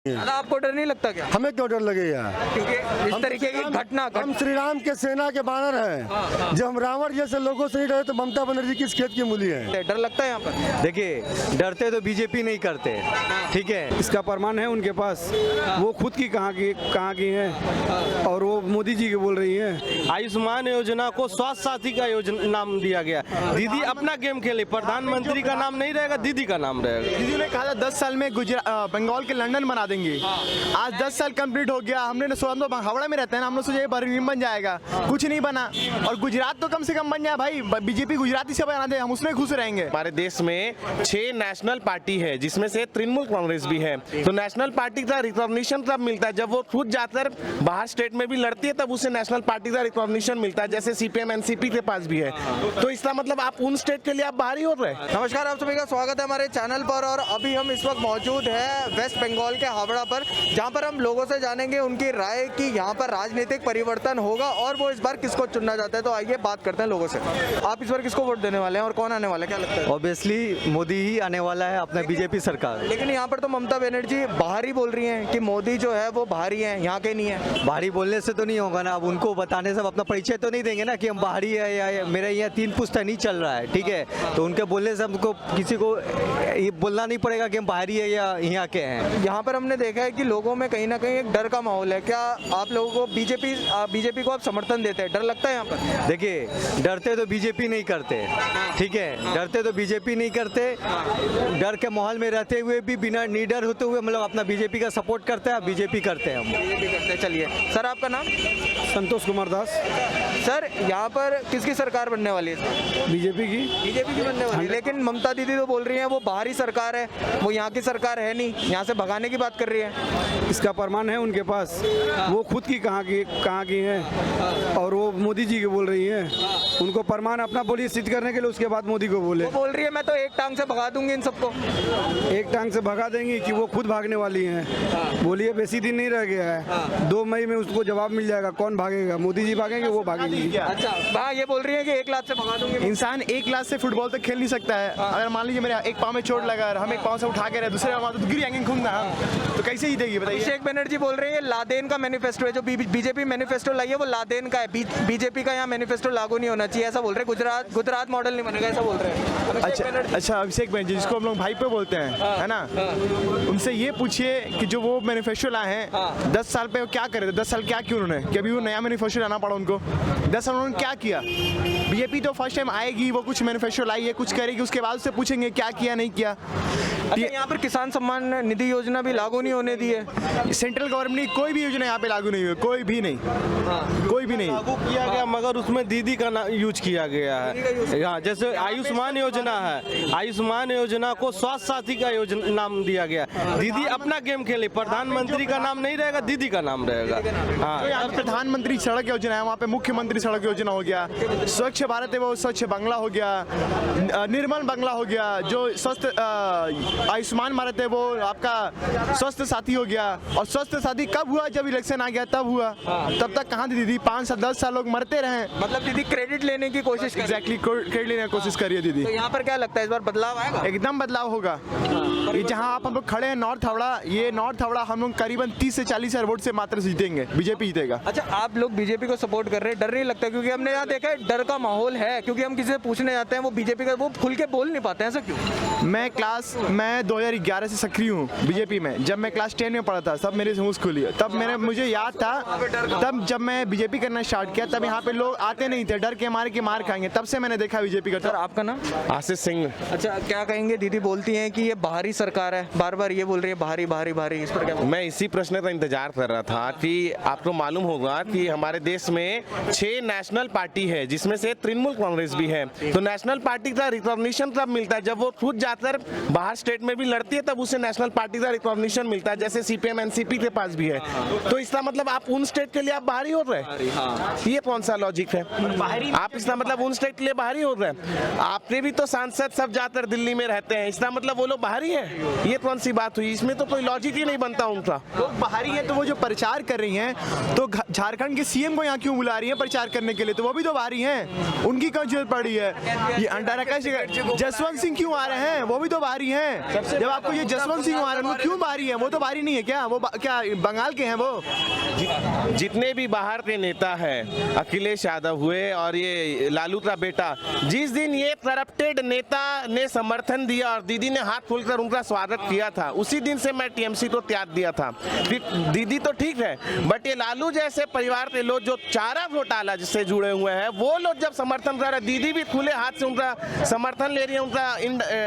आपको डर नहीं लगता क्या? हमें क्यों डर लगेगा? क्योंकि इस तरीके की घटना हम श्री राम के सेना के बानर हैं। जब हम रावण जैसे लोगों से नहीं डरे तो ममता बनर्जी किस खेत की मूली है? डर लगता है यहाँ पर। देखिए, डरते तो बीजेपी नहीं करते, ठीक है। इसका प्रमाण है उनके पास, वो खुद की कहाँ की है और वो मोदी जी की बोल रही है। आयुष्मान योजना को स्वास्थ्य साथी का योजना नाम दिया गया। दीदी अपना गेम खेले, प्रधानमंत्री का नाम नहीं रहेगा, दीदी का नाम रहेगा। दीदी ने कहा था 10 साल में बंगाल के लंदन बना देंगे। आज 10 साल कंप्लीट हो गया। हमने सोचा हम तो हावड़ा में रहते हैं ना, हमने सोचा ये बर्मिंघम बन जाएगा, कुछ नहीं बना। और गुजरात तो कम से कम बन जाए भाई, बीजेपी गुजराती से बना दे, हम उसमें खुश रहेंगे। हमारे देश में 6 नेशनल पार्टी है, जिसमें से तृणमूल कांग्रेस भी है। तो नेशनल पार्टी का रिकॉग्निशन तब मिलता है जब वो खुद जाकर बाहर स्टेट में भी लड़ती है, तब उसे नेशनल पार्टी का रिकॉग्निशन मिलता है, जैसे सीपीएम एनसीपी के पास भी है। तो इसका मतलब आप उन स्टेट के लिए आप बाहर ही हो रहे हैं। नमस्कार, आप सभी का स्वागत है हमारे चैनल पर। और अभी हम इस वक्त मौजूद है वेस्ट बंगाल के हावड़ा पर, जहां पर हम लोगों से जानेंगे उनकी राय कि यहां पर राजनीतिक परिवर्तन होगा और वो इस बार किसको चुनना चाहते हैं। तो आइए बात करते हैं लोगों से। आप इस बार किसको वोट देने वाले हैं और कौन आने वाला है, क्या लगता है? ऑब्वियसली मोदी ही आने वाला है, अपना बीजेपी सरकार। लेकिन यहाँ पर तो ममता बनर्जी बाहर ही बोल रही हैं कि मोदी जो है वो बाहरी है, यहाँ के नहीं है। बाहरी बोलने से तो नहीं होगा ना, अब उनको बताने से अपना परिचय तो नहीं देंगे ना कि हम बाहरी है या मेरे यहाँ 3 पुश्ता नहीं चल रहा है, ठीक है। तो उनके बोलने से हमको किसी को ये बोलना नहीं पड़ेगा कि हम बाहरी है या यहाँ के हैं। यहाँ पर हमने देखा है कि लोगों में कहीं ना कहीं एक डर का माहौल है। क्या आप लोगों को बीजेपी को आप समर्थन देते हैं? डर लगता है यहाँ पर? देखिए, डरते तो बीजेपी नहीं करते, ठीक है। डरते तो बीजेपी नहीं करते, डर के माहौल में रहते हुए भी बिना निडर होते हुए मतलब अपना बीजेपी का सपोर्ट करते हैं, बीजेपी करते हैं हम। बीजेपी करते हैं। चलिए सर, आपका नाम? संतोष कुमार दास। सर, यहाँ पर किसकी सरकार बनने वाली है? बीजेपी की बनने वाली है। लेकिन ममता दीदी तो बोल रही है वो बाहरी सरकार है, वो यहाँ की सरकार है नहीं, यहाँ से भगाने की बात कर रही है। इसका प्रमाण है उनके पास, वो खुद की कहाँ की है और वो मोदी जी की बोल रही है। उनको प्रमाण अपना बोलिए सिद्ध करने के लिए, उसके बाद मोदी को बोले। वो बोल रही है मैं तो एक टांग से भगा दूंगी इन सबको। एक टांग से भगा देंगी कि वो खुद भागने वाली हैं। बोलिए बेसी दिन नहीं रह गया है, 2 मई में उसको जवाब मिल जाएगा। कौन भागेगा? मोदी जी भागेंगे, वो भागेंगी। अच्छा, हाँ, ये बोल रही है कि 1 लाख से भगा दूंगी। इंसान 1 लाख से फुटबॉल तक खेल नहीं सकता है। अगर मान लीजिए मेरे एक पाँव में चोट लगा और हम एक पाँव से उठा के रहे, दूसरे पाँव तो गिर जाएंगे खून ना, तो कैसे जीतेगी बताइए? अभिषेक बनर्जी बोल रही है लादेन का मैनिफेस्टो है, जो बीजेपी मैनिफेस्टो लाई है वो लादेन का है। बीजेपी का यहाँ मैनिफेस्टो लागू नहीं होना चाहिए, ऐसा बोल रहे हैं। गुजरात मॉडल नहीं बनेगा, ऐसा बोल रहे हैं। अच्छा, अभिषेक बनर्जी जिसको हम लोग भाई पे बोलते हैं, है ना, उनसे ये पूछिए कि जो वो मैनिफेस्टो लाए हैं 10 साल पे क्या करे थे? 10 साल क्या किया उन्होंने? कि अभी वो नया मैनिफेस्टो लाना पड़ा उनको? 10 साल उन्होंने क्या किया? बीजेपी तो फर्स्ट टाइम आएगी, वो कुछ मैनिफेस्टो लाई है, कुछ करेगी, उसके बाद उससे पूछेंगे क्या किया नहीं किया। अच्छा, यहाँ पर किसान सम्मान निधि योजना भी लागू नहीं होने दी है। सेंट्रल गवर्नमेंट की कोई भी योजना यहाँ पे लागू नहीं हुई, कोई भी नहीं, कोई भी नहीं लागू किया गया, मगर उसमें दीदी का यूज किया गया है। यहाँ जैसे आयुष्मान योजना है, आयुष्मान योजना को स्वास्थ्य साथी का योजना नाम दिया गया। दीदी अपना गेम खेले, प्रधानमंत्री का नाम नहीं रहेगा, दीदी का नाम रहेगा। हाँ, तो यहाँ पे प्रधानमंत्री सड़क योजना है, वहाँ पे मुख्यमंत्री सड़क योजना हो गया, स्वच्छ भारत है वो स्वच्छ बंगला हो गया, निर्मल बंगला हो गया, जो स्वस्थ आयुष्मान भारत है वो आपका स्वस्थ साथी हो गया। और स्वस्थ साथी कब हुआ? जब इलेक्शन आ गया तब हुआ। तब तक कहाँ थी दीदी? 5 से 10 साल लोग मरते रहे। मतलब दीदी क्रेडिट लेने की कोशिश कर रही है। एग्जैक्टली, क्रेडिट लेने की कोशिश कर रही है दीदी। तो यहाँ पर क्या लगता है इस बार बदलाव आएगा? एकदम बदलाव होगा। ये जहाँ आप हम लोग खड़े हैं नॉर्थ हावड़ा, ये नॉर्थ हावड़ा हम लोग करीबन 30 से 40 हजार वोट से मात्र जीतेंगे, बीजेपी जीतेगा। अच्छा, आप लोग बीजेपी को सपोर्ट कर रहे हैं, डर नहीं लगता? क्योंकि हमने यहाँ देखा है डर का माहौल है, क्योंकि हम किसी से पूछने जाते हैं वो बीजेपी का वो खुल के बोल नहीं पाते हैं। ऐसा क्यों? मैं 2011 से सक्रिय हूँ बीजेपी में। जब मैं क्लास 10 में पढ़ा था तब मेरे होश खुली, तब मुझे याद था, तब जब मैं बीजेपी करना स्टार्ट किया तब यहाँ पे लोग आते नहीं थे, डर के मारे कि मार खाएंगे। तब से मैंने देखा बीजेपी करता। सर, आपका नाम? आशीष सिंह। अच्छा, क्या कहेंगे? दीदी बोलती हैं कि ये बाहरी सरकार है, बार बार ये बोल रही है बाहरी बाहरी बाहरी, इस पर क्या? मैं इसी प्रश्न का इंतजार कर रहा था कि आपको मालूम होगा कि हमारे देश में 6 नेशनल पार्टी है, जिसमें से तृणमूल कांग्रेस भी है। तो नेशनल पार्टी का रिकॉग्निशन तब मिलता है जब वो खुद जाकर बाहर स्टेट में भी लड़ती है, तब उसे नेशनल पार्टी का रिकॉग्निशन मिलता है, जैसे सीपीएम एनसीपी के पास भी है। तो इसका मतलब आप उन स्टेट के लिए आप बाहरी हो रहे हैं? ये कौन सा लॉजिक है? आप इसका मतलब उन स्टेट के लिए बाहरी हो रहे हैं? आपने भी तो सांसद सब जाकर दिल्ली में रहते हैं, इसका मतलब वो लोग बाहरी है? ये कौन सी बात हुई? इसमें तो कोई लॉजिक ही नहीं बनता उनका। लोग बाहरी हैं तो वो जो प्रचार कर रही हैं, तो झारखंड के सीएम को यहाँ क्यों बुला रही हैं प्रचार करने के लिए? तो वो भी तो बाहरी हैं, उनकी क्यों जरूरत पड़ी है? ये अंटारा जसवंत सिंह क्यों आ रहे हैं? हैं, वो भी तो बाहरी हैं। जब आपको ये जसवंत सिंह मारे वो क्यों बाहरी हैं? वो तो बाहरी नहीं है क्या? वो क्या बंगाल के हैं वो? जितने भी बाहर के नेता हैं, अखिलेश यादव हुए और ये लालू का बेटा, जिस दिन ये करप्टेड नेता ने समर्थन दिया और दीदी ने हाथ खोलकर उनका स्वागत किया था, उसी दिन से मैं टीएमसी को त्याग दिया था। फिर दीदी तो ठीक है, बट ये लालू जैसे परिवार के लोग जो चारा घोटाला जिससे जुड़े हुए हैं, वो लोग जब समर्थन कर रहे, दीदी भी खुले हाथ से उनका समर्थन ले रही है, उनका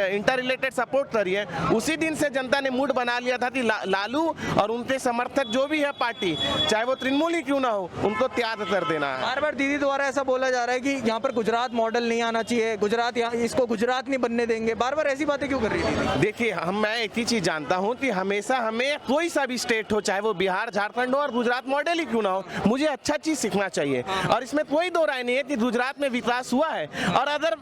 इंटर रिलेटेड सपोर्ट कर रही है, उसी दिन से जनता ने मूड बना लिया था कि लालू और उनके समर्थक जो भी है पार्टी, चाहे वो तृणमूल ही क्यों ना हो, उनको त्याग कर देना है। बार बार दीदी द्वारा ऐसा बोला जा रहा है कि यहाँ पर गुजरात मॉडल नहीं आना चाहिए, गुजरात इसको गुजरात नहीं बनने देंगे, बार बार ऐसी बातें क्यों कर रही थी? देखिए, मैं एक ही चीज जानता हूँ कि हमेशा हमें कोई सा भी स्टेट हो, चाहे वो बिहार, झारखंड हो और गुजरात मॉडल ही क्यों ना हो, मुझे अच्छा चीज सीखना चाहिए। और इसमें कोई दो राय नहीं है कि गुजरात में विकास हुआ है, और अगर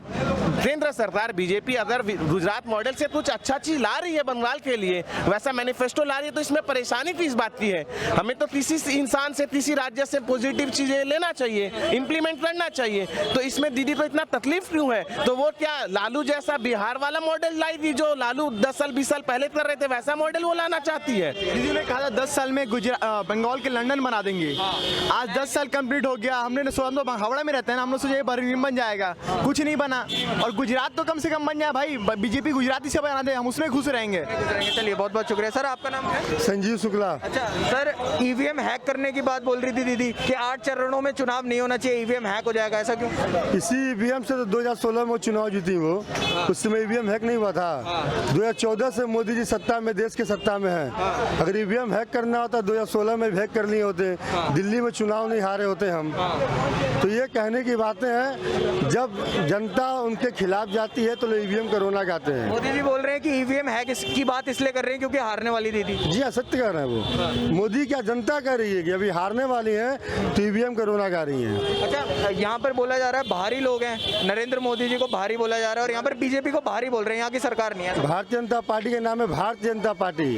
केंद्र सरकार बीजेपी अगर गुजरात मॉडल से कुछ अच्छा चीज ला रही है बंगाल के लिए, वैसा मैनिफेस्टो ला रही है, तो इसमें परेशानी किस बात की है? हमें तो किसी इंसान से, किसी राज्य से पॉजिटिव चीजें लेना चाहिए, इंप्लीमेंट करना चाहिए। तो इसमें दीदी को इतना तकलीफ क्यों है? तो वो क्या लालू जैसा बिहार वाला मॉडल लाई थी जो लालू 10 साल 20 साल पहले कर रहे थे, वैसा मॉडल वो लाना चाहती है? दीदी ने कहा था 10 साल में बंगाल के लंदन बना देंगे। आज 10 साल कंप्लीट हो गया, हमने सोचा तो हावड़ा में रहते हैं ना, हम लोग सोचे बर्मिंघम बन जाएगा, कुछ नहीं बना। और गुजरात तो कम से कम बन जाए भाई, बीजेपी गुजराती से बना दे, हम उसमें खुश रहेंगे। चलिए, बहुत बहुत शुक्रिया सर। आपका नाम है? संजीव शुक्ला। अच्छा सर, ईवीएम हैक करने की बात बोल रही थी दीदी कि 8 चरणों में चुनाव नहीं होना चाहिए, ईवीएम हैक हो जाएगा, ऐसा क्यों? इसी ईवीएम से तो 2016 में चुनाव जीती वो, उस समय ईवीएम हैक नहीं हुआ था। 2014 से मोदी जी सत्ता में, देश के सत्ता में है। अगर ईवीएम हैक करना होता 2016 में हैक कर लिए होते, दिल्ली में चुनाव नहीं हारे होते हम। तो ये कहने की बातें हैं, जब जनता उनके खिलाफ जाती है तो ईवीएम कोरोना गाते हैं। मोदी जी बोल रहे हैं कि ईवीएम हैक की बात इसलिए कर रहे हैं क्योंकि हारने वाली दीदी। जी हाँ, सत्य कह रहे हैं वो। मोदी क्या जनता कह रही है कि अभी हारने वाली है तो ईवीएम कोरोना गा रही है। अच्छा, यहाँ पर बोला जा रहा है बाहरी लोग हैं, नरेंद्र मोदी जी को बाहरी बोला जा रहा है, और यहाँ पर बीजेपी को बाहरी बोल रहे हैं, यहाँ की सरकार नहीं है। भारतीय जनता पार्टी के नाम है भारतीय जनता पार्टी,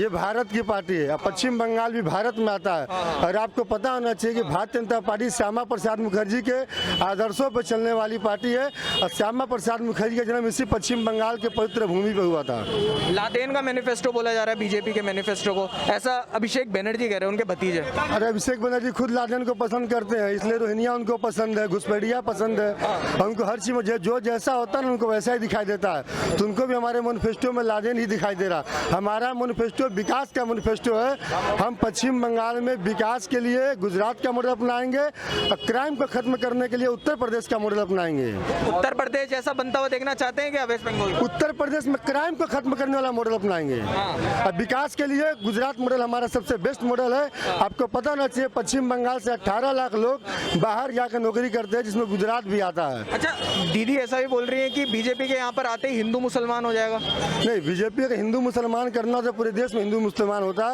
ये भारत की पार्टी है। पश्चिम बंगाल भी भारत में आता है, और आपको पता होना चाहिए कि भारतीय जनता पार्टी श्यामा प्रसाद मुखर्जी के आदर्शों पर चलने वाली पार्टी है, और श्यामा प्रसाद मुखर्जी का जन्म इसी पश्चिम बंगाल के पवित्र भूमि पर हुआ था। लादेन का मैनिफेस्टो बोला जा रहा है बीजेपी के मैनिफेस्टो को, ऐसा अभिषेक बनर्जी कह रहे हैं, उनके भतीजे। अरे अभिषेक बनर्जी खुद लादेन को पसंद करते हैं, इसलिए रोहिंग्या उनको पसंद है, घुसपैठिया पसंद है, और उनको हर चीज में जो जैसा होता है ना उनको वैसा ही दिखाई देता है। तो उनको भी हमारे मैनिफेस्टो में लादेन ही दिखाई दे रहा। हमारा मैनिफेस्टो विकास का मैनिफेस्टो है। हम पश्चिम बंगाल में विकास के लिए गुजरात का मॉडल अपनाएंगे, और क्राइम को खत्म करने के लिए उत्तर प्रदेश का मॉडल अपनाएंगे। उत्तर प्रदेश जैसा बनता हुआ देखना चाहते हैं क्या वेस्ट बंगाल? उत्तर प्रदेश में क्राइम को खत्म करने वाला मॉडल अपनाएंगे, और विकास के लिए गुजरात मॉडल हमारा सबसे बेस्ट मॉडल है। आपको पता होना चाहिए पश्चिम बंगाल से 18 लाख लोग बाहर जाकर नौकरी करते हैं, जिसमें गुजरात भी आता है। अच्छा, दीदी ऐसा भी बोल रही है कि बीजेपी के यहाँ पर आते ही हिंदू मुसलमान हो जाएगा। नहीं, बीजेपी का हिंदू मुसलमान करना तो पूरे देश में हिंदू मुसलमान होता,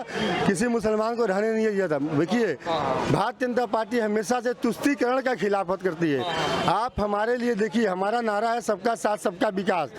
किसी मुसलमान को रहने नहीं दिया था। देखिए, भारतीय जनता पार्टी हमेशा से तुष्टीकरण का खिलाफत करती है। आप हमारे लिए देखिए, हमारा नारा है सबका साथ सबका विकास।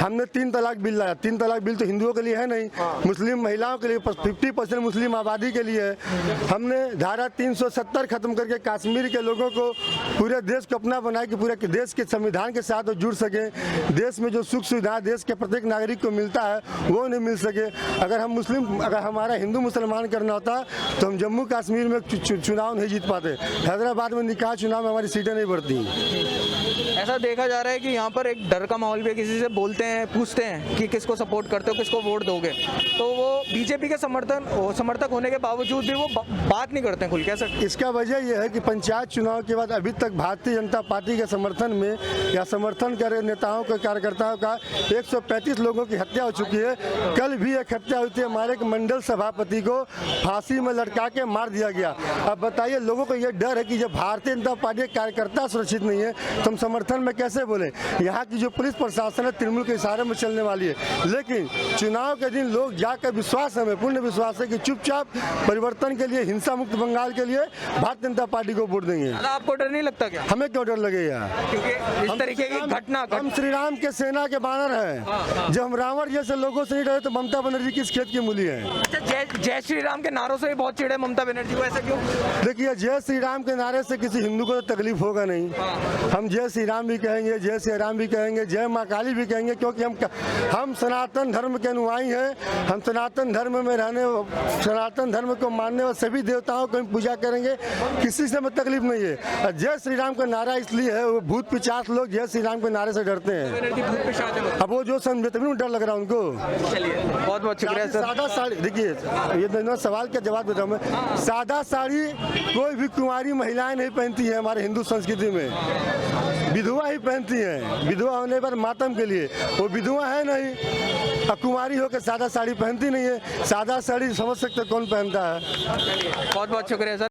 हमने 3 तलाक बिल लाया। 3 तलाक बिल तो हिंदुओं के लिए है नहीं, मुस्लिम महिलाओं के लिए, 50% मुस्लिम आबादी के लिए है। हमने धारा 370 खत्म करके कश्मीर के लोगों को पूरे देश को अपना बनाया कि पूरे देश के संविधान के साथ वो जुड़ सके। देश में जो सुख सुविधा देश के प्रत्येक नागरिक को मिलता है वो नहीं मिल सके। अगर हमारा हिंदू मुसलमान करना होता तो हम जम्मू कश्मीर में चुनाव नहीं जीत पाते। हैदराबाद में निकाह चुनाव में हमारी सीटें नहीं बढ़ती। ऐसा देखा जा रहा है कि यहाँ पर एक डर का माहौल भी, किसी से बोलते हैं, पूछते हैं कि किसको सपोर्ट करते हो, किसको वोट दोगे, तो वो बीजेपी के समर्थक होने के बावजूद भी वो बात नहीं करते हैं खुल के। सर, इसका वजह यह है कि पंचायत चुनाव के बाद अभी तक भारतीय जनता पार्टी के समर्थन में या समर्थन कर रहे नेताओं का, कार्यकर्ताओं का 135 लोगों की हत्या हो चुकी है। कल भी एक हत्या हुई थी, हमारे एक मंडल सभापति को फांसी में लटका के मार दिया गया। अब बताइए, लोगों को यह डर है कि जब भारतीय जनता पार्टी के कार्यकर्ता सुरक्षित नहीं है तो हम समर्थन में कैसे बोले। यहाँ की जो पुलिस प्रशासन है तृणमूल के इशारे में चलने वाली है, लेकिन चुनाव के दिन लोग जाकर विश्वास, हमें पूर्ण विश्वास है कि चुपचाप परिवर्तन के लिए, हिंसा मुक्त बंगाल के लिए भारतीय जनता पार्टी को वोट देंगे। आपको डर नहीं लगता क्या? हमें क्यों डर लगेगा, क्योंकि इस तरीके की घटना हम श्री राम के सेना के बानर हैं। जब हम रावण जैसे लोगों से नहीं डरे तो ममता बनर्जी किस खेत की मूली है। अच्छा, जय श्री राम के नारों से भी बहुत चिढ़े ममता बनर्जी को, ऐसा क्यों? देखिए, जय श्री राम के नारे से किसी हिंदू को तो तकलीफ होगा नहीं। हम जय श्री राम भी कहेंगे, जय श्री राम भी कहेंगे, जय माँ काली भी जाएंगे, क्योंकि हम सनातन धर्म के अनुयायी हैं। हम सनातन धर्म में सनातन धर्म को मानने वाले सभी देवताओं को हम पूजा करेंगे, किसी से हमें तकलीफ नहीं है। और जय श्री राम का नारा इसलिए है, वो भूत पिशाच लोग जय श्री राम के नारे से डरते हैं। अब वो जो समझे तभी डर लग रहा है उनको। बहुत बहुत शुक्रिया सर। सादा साड़ी, देखिए ये दोनों सवाल का जवाब देता हूँ मैं। सादा साड़ी कोई भी कुंवारी महिलाएं नहीं पहनती है हमारे हिंदू संस्कृति में, विधवा ही पहनती हैं। विधवा होने पर मातम के लिए, वो विधवा है नहीं, और कुंवारी होकर सादा साड़ी पहनती नहीं है। सादा साड़ी समझ सकते कौन पहनता है। बहुत बहुत शुक्रिया सर।